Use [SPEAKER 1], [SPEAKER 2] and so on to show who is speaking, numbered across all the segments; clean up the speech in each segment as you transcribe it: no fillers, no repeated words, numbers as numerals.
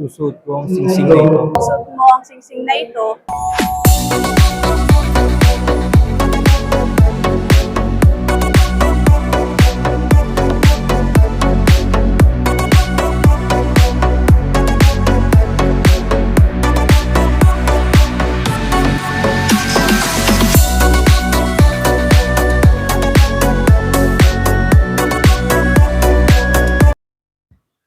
[SPEAKER 1] Susuot ko ang singsing na ito.
[SPEAKER 2] Suot mo ang singsing na ito.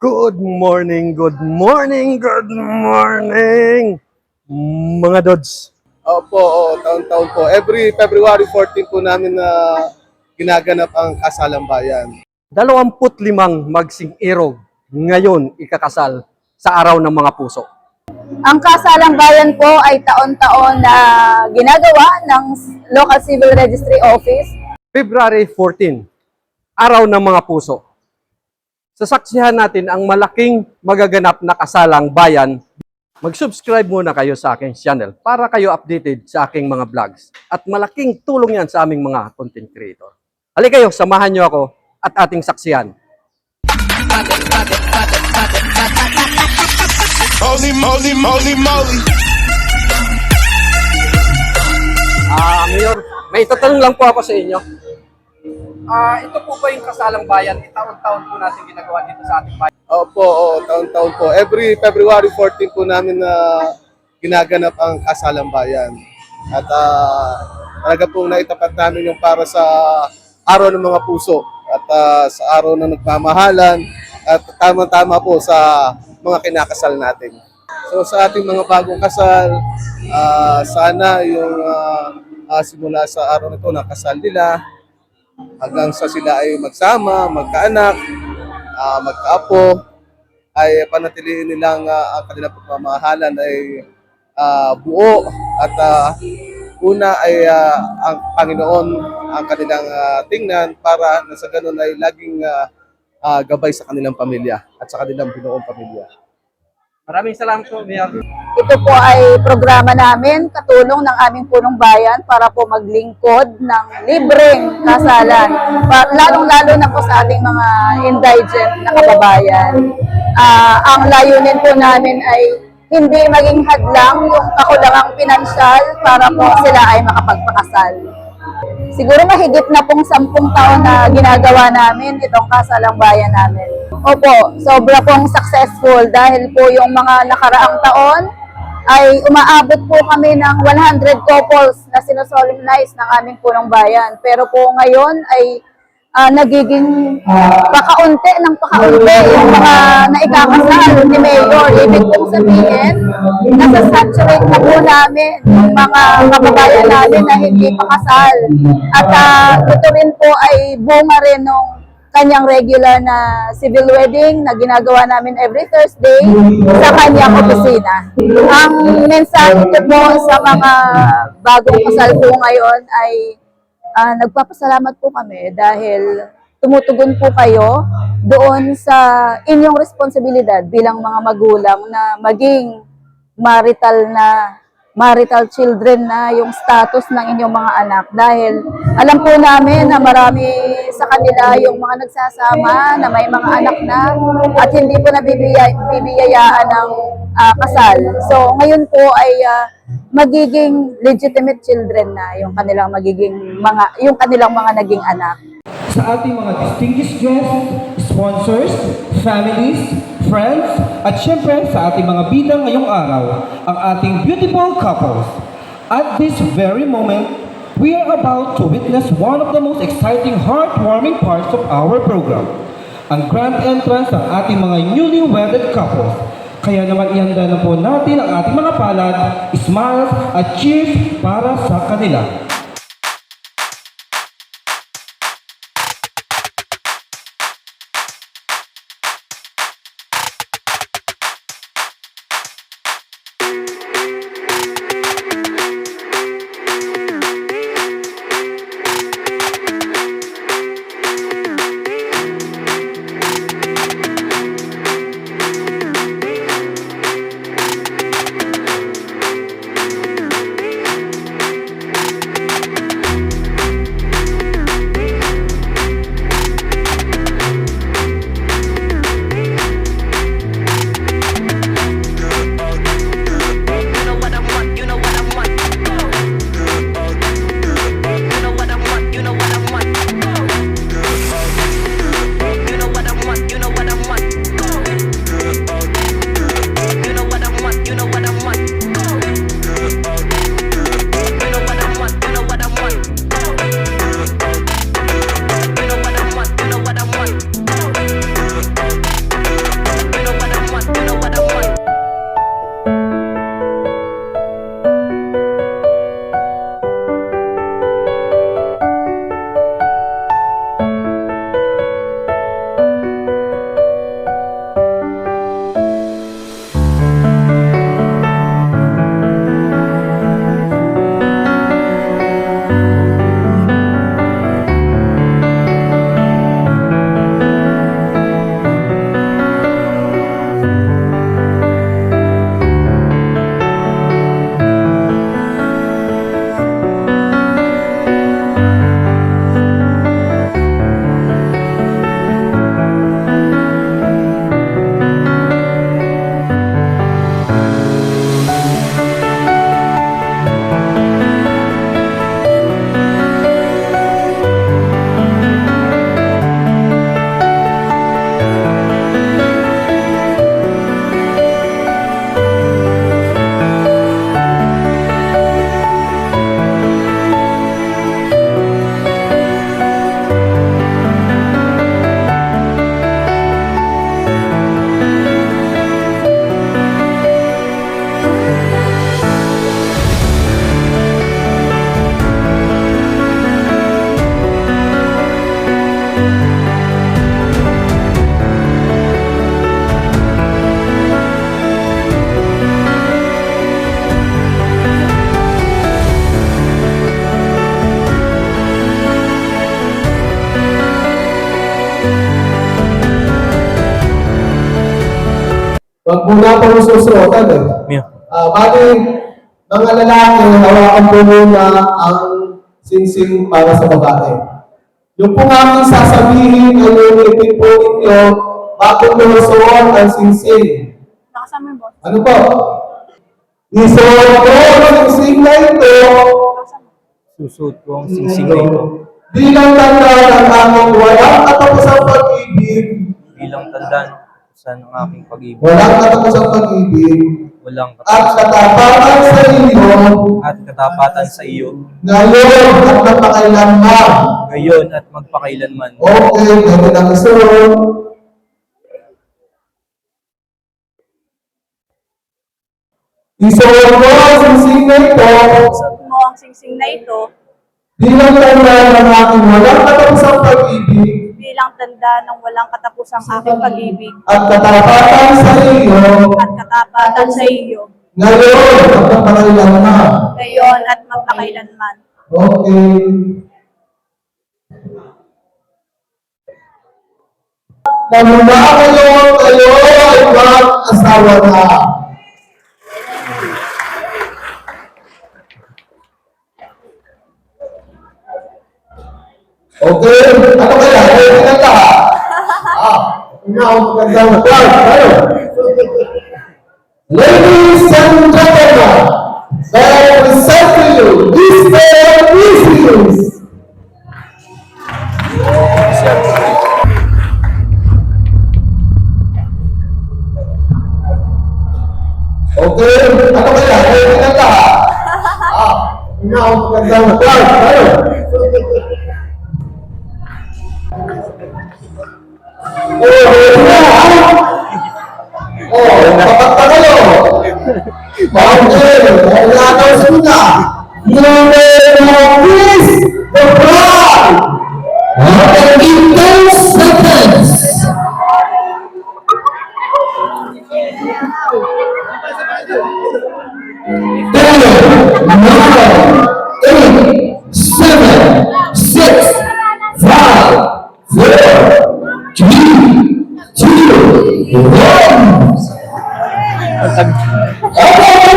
[SPEAKER 1] Good morning, good morning, good morning, mga Dods.
[SPEAKER 3] Opo, taon-taon po. Every February 14 po namin na ginaganap ang kasalang bayan.
[SPEAKER 1] 25 magsing irog ngayon ikakasal sa araw ng mga puso.
[SPEAKER 2] Ang kasalang bayan po ay taon-taon na ginagawa ng Local Civil Registry Office.
[SPEAKER 1] February 14, araw ng mga puso. Sasaksihan natin ang malaking magaganap na kasalang bayan. Mag-subscribe muna kayo sa aking channel para kayo updated sa aking mga vlogs. At malaking tulong yan sa aming mga content creator. Halika kayo, samahan nyo ako at ating saksihan.
[SPEAKER 4] Holy moly, moly, moly.
[SPEAKER 1] Mayor, may itatanong lang po ako sa inyo. Ito po ba yung kasalang bayan? Taon-taon po natin ginagawa dito sa ating bayan.
[SPEAKER 3] Opo, taon-taon po. Every February 14 po namin na ginaganap ang kasalang bayan. At talaga pong naitapat namin yung para sa araw ng mga puso at sa araw ng nagmamahalan at tama-tama po sa mga kinakasal natin. So sa ating mga bagong kasal, sana yung simula sa araw na ito na kasal nila, hanggang sa sila ay magsama, magkaanak, magkaapo, ay panatiliin nilang ang kanilang pagmamahalan ay buo at una ay ang Panginoon ang kanilang tingnan para na sa ganun ay laging gabay sa kanilang pamilya at sa kanilang binuong pamilya.
[SPEAKER 1] Maraming salamat po, Mayor.
[SPEAKER 2] Ito po ay programa namin, katulong ng aming punong bayan para po maglingkod ng libreng kasalan. Lalong-lalo na po sa ating mga indigent na kababayan. Ang layunin po namin ay hindi maging hadlang yung kakulangang pinansyal para po sila ay makapagpakasal. Siguro mahigit na pong 10 taon na ginagawa namin itong kasalang bayan namin. Opo, sobra pong successful dahil po yung mga nakaraang taon ay umaabot po kami ng 100 couples na sinosolemnize ng aming punong bayan. Pero po ngayon ay nagiging pakaunti ng pakaunti yung mga naikakasal ni Mayor. Ibig pong sabihin, nasa-saturate na po namin yung mga kababayan namin na hindi pakasal. At ito rin po ay bunga rin ng kanyang regular na civil wedding na ginagawa namin every Thursday sa kanyang opisina. Ang mensahe ko po sa mga bagong kasal po ngayon ay nagpapasalamat po kami dahil tumutugon po kayo doon sa inyong responsibilidad bilang mga magulang na maging marital children na yung status ng inyong mga anak. Dahil alam po namin na marami sa kanila yung mga nagsasama na may mga anak na at hindi po nabibiyayaan ng kasal. So ngayon po ay magiging legitimate children na yung kanilang mga naging anak.
[SPEAKER 5] Sa ating mga distinguished guests, sponsors, families, friends, at syempre sa ating mga bidang ngayong araw, ang ating beautiful couples. At this very moment, we are about to witness one of the most exciting, heartwarming parts of our program, ang grand entrance ng ating mga newly wedded couples. Kaya naman ihanda na po natin ang ating mga palad, smiles at cheers para sa kanila.
[SPEAKER 3] Wag muna po yung susuotan eh. Bali, mga lalaki, hawakan po muna ang singsing para sa babae. Yung po aming sasabihin ay ulitin po ninyo bago nyo suot ang singsing.
[SPEAKER 2] Nakasama mo.
[SPEAKER 3] Ano po? Isuot ko ang singsing na ito
[SPEAKER 6] Susuot ko ang singsing na ito
[SPEAKER 3] bilang tanda ng aming walang katapusang pag-ibig.
[SPEAKER 6] bilang tandaan sa ng aking pag-ibig.
[SPEAKER 3] Walang katapusang pag-ibig.
[SPEAKER 6] Walang
[SPEAKER 3] At katapatan sa inyo
[SPEAKER 6] at katapatan sa iyo
[SPEAKER 3] ngayon at napakailanman.
[SPEAKER 6] ngayon at magpakailanman.
[SPEAKER 3] Okay, ganun ang isuot. Isuot mo ang singsing na ito
[SPEAKER 2] Suot mo ang singsing na ito
[SPEAKER 3] bilang tanda ng aking walang katapusang pag-ibig
[SPEAKER 2] bilang tanda ng walang katapusang aking pag-ibig
[SPEAKER 3] at katapatan sa iyo
[SPEAKER 2] at katapatan sa iyo
[SPEAKER 3] ngayon at napakailanman.
[SPEAKER 2] ngayon at magpakailanman.
[SPEAKER 3] Okay. Namuna kayo ay mag-asawa na. Okay, ano kaya? Ready na ka? Una ako magandang tayo. Ladies and gentlemen, I present to you Mr. Business. Okay, ano kaya? Ready na ka? Una ako magandang tayo. Kapag ka kayo. Okay, i-announce mo na. You may kiss the bride. And in 10 seconds. Ten, nine, 8, 7, 6, 5, 4, 3, 2, 1.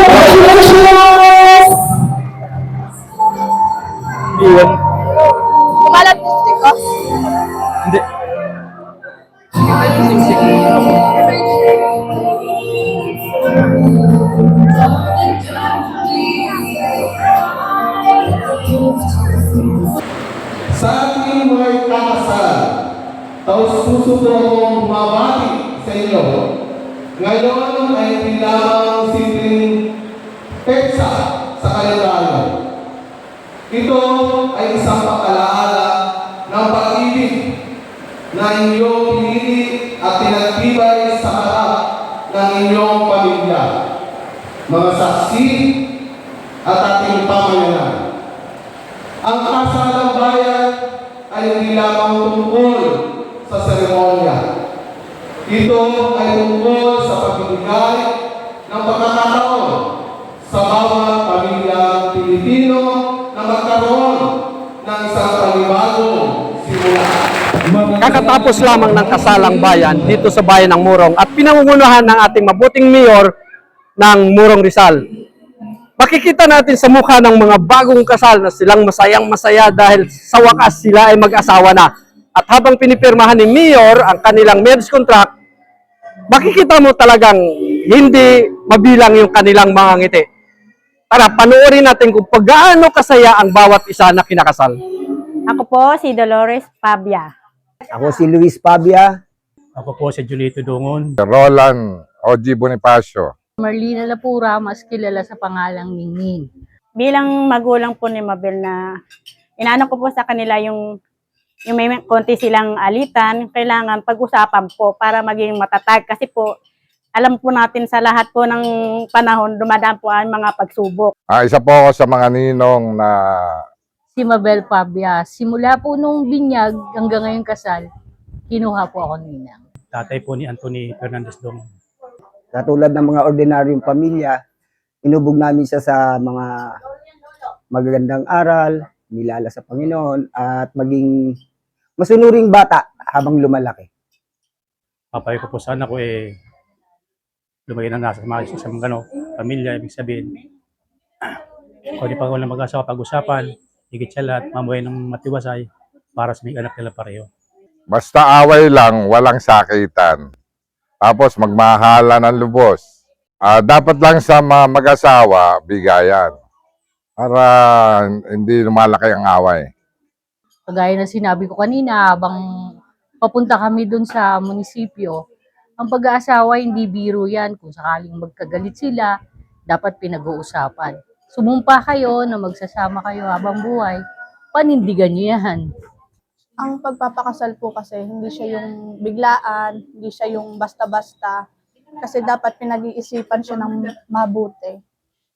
[SPEAKER 3] Congratulations!
[SPEAKER 6] Iwan.
[SPEAKER 2] Kumalat lipstick ko.
[SPEAKER 6] Hindi.
[SPEAKER 3] Sa ating mga kakasal, taos-puso po akong bumabati sa inyo. Ngayon ay hindi lamang simpleng petsa sa kalendaryo. Ito ay isang pag-alaala ng pag-ibig na inyong pinili at tinagtibay sa harap ng inyong pamilya, mga saksi at ating pamayanan. Ang kasalang bayan ay hindi lamang tungkol sa seremonya. Ito ay tungkol sa pagbibigay ng pagkakataon sa bawat pamilyang Pilipino na magkaroon ng isang panibagong simula.
[SPEAKER 1] Kakatapos lamang ng kasalang bayan dito sa bayan ng Murong at pinangungunahan ng ating mabuting mayor ng Murong Rizal. Makikita natin sa mukha ng mga bagong kasal na silang masayang-masaya dahil sa wakas sila ay mag-asawa na. At habang pinipirmahan ni Mayor ang kanilang marriage contract, makikita mo talagang hindi mabilang yung kanilang mga ngiti. Tara, panoorin natin kung gaano kasaya ang bawat isa na kinakasal.
[SPEAKER 7] Ako po si Dolores Pabia.
[SPEAKER 8] Ako si Luis Pabia.
[SPEAKER 9] Ako po si Julito Dungon.
[SPEAKER 10] Roland O.G. Bonifacio.
[SPEAKER 7] Marlina Lapura, mas kilala sa pangalang Ningning. Bilang magulang po ni Mabel na inaano ko po sa kanila yung may konti silang alitan, kailangan pag-usapan po para maging matatag. Kasi po, alam po natin sa lahat po ng panahon, dumadaan po ang mga pagsubok.
[SPEAKER 10] Isa po ako sa mga ninong na
[SPEAKER 7] Si Mabel Pabia, simula po nung binyag hanggang ngayon kasal, kinuha po ako ninang.
[SPEAKER 9] Tatay po ni Anthony Fernandez Dungon.
[SPEAKER 8] Katulad ng mga ordinaryong pamilya, inubog namin siya sa mga magagandang aral, nilala sa Panginoon, at maging masunuring bata habang lumalaki.
[SPEAKER 9] Papay ko po sana ko lumagay na nasa sa mga ano, pamilya, ibig sabihin, kung di pa wala mag-asawa, pag-usapan, higit sa lahat, mamuhay ng matiwasay para sa mga anak nila pareho.
[SPEAKER 10] basta away lang, walang sakitan. Tapos magmahala ng lubos. Dapat lang sa mga mag-asawa, bigayan. Para hindi lumalaki ang away.
[SPEAKER 11] Kagaya ng sinabi ko kanina, habang papunta kami dun sa munisipyo, ang pag-aasawa hindi biro yan. Kung sakaling magkagalit sila, dapat pinag-uusapan. Sumumpa kayo na magsasama kayo habang buhay, panindigan nyo yan.
[SPEAKER 2] Ang pagpapakasal po kasi hindi siya yung biglaan, hindi siya yung basta-basta. Kasi dapat pinag-iisipan siya ng mabuti.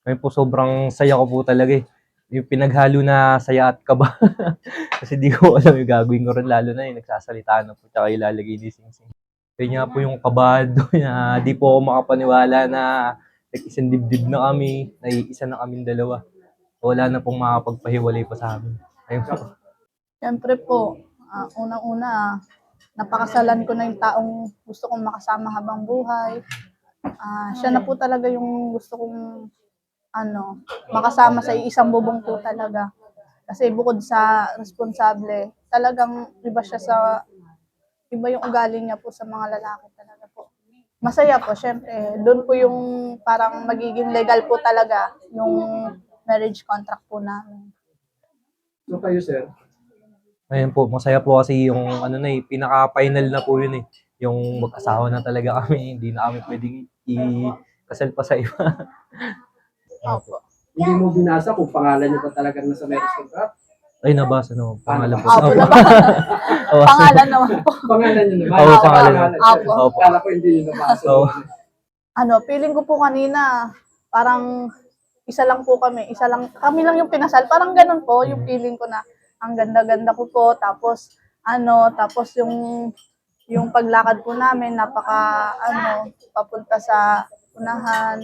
[SPEAKER 6] Ngayon po sobrang saya ko po talaga eh. Yung pinaghalo na saya at kaba. Kasi di ko alam yung gagawin ko rin, lalo na yung nagsasalita na po tsaka ilalagay ni Sing Sing. Kaya nga po yung kabado na di po ako makapaniwala na nag-isang dibdib na kami, naiisa na kaming dalawa. Wala na pong makapagpahiwalay pa sa amin. Ayun po.
[SPEAKER 2] Siyempre po, unang-una, napakasalan ko na yung taong gusto kong makasama habang buhay. Siya na po talaga yung gusto kong makasama sa isang bubong po talaga. Kasi bukod sa responsable, talagang iba yung ugali niya po sa mga lalaki talaga po. Masaya po, syempre. Doon po yung parang magiging legal po talaga yung marriage contract po namin.
[SPEAKER 1] So kayo, sir?
[SPEAKER 6] Ayun po, masaya po kasi yung pinaka-final na po yun eh. Yung mag-asawa na talaga kami, hindi na kami pwedeng i-kasal pa sa iba.
[SPEAKER 2] Opo.
[SPEAKER 1] Hindi mo binasa kung pangalan niyo pa talaga nasa marriage contract?
[SPEAKER 6] Ay, nabasa na. Pangalan po.
[SPEAKER 2] Opo, pangalan naman po.
[SPEAKER 1] Pangalan niyo naman?
[SPEAKER 6] Oo, pangalan.
[SPEAKER 2] Opo.
[SPEAKER 1] Opo. Kala ko hindi niyo nabasa.
[SPEAKER 6] Oo.
[SPEAKER 2] Feeling ko po kanina, parang isa lang po kami. Kami lang yung pinasal. Parang ganun po, yung feeling ko na ang ganda-ganda ko po. Tapos yung paglakad po namin, papunta sa unahan.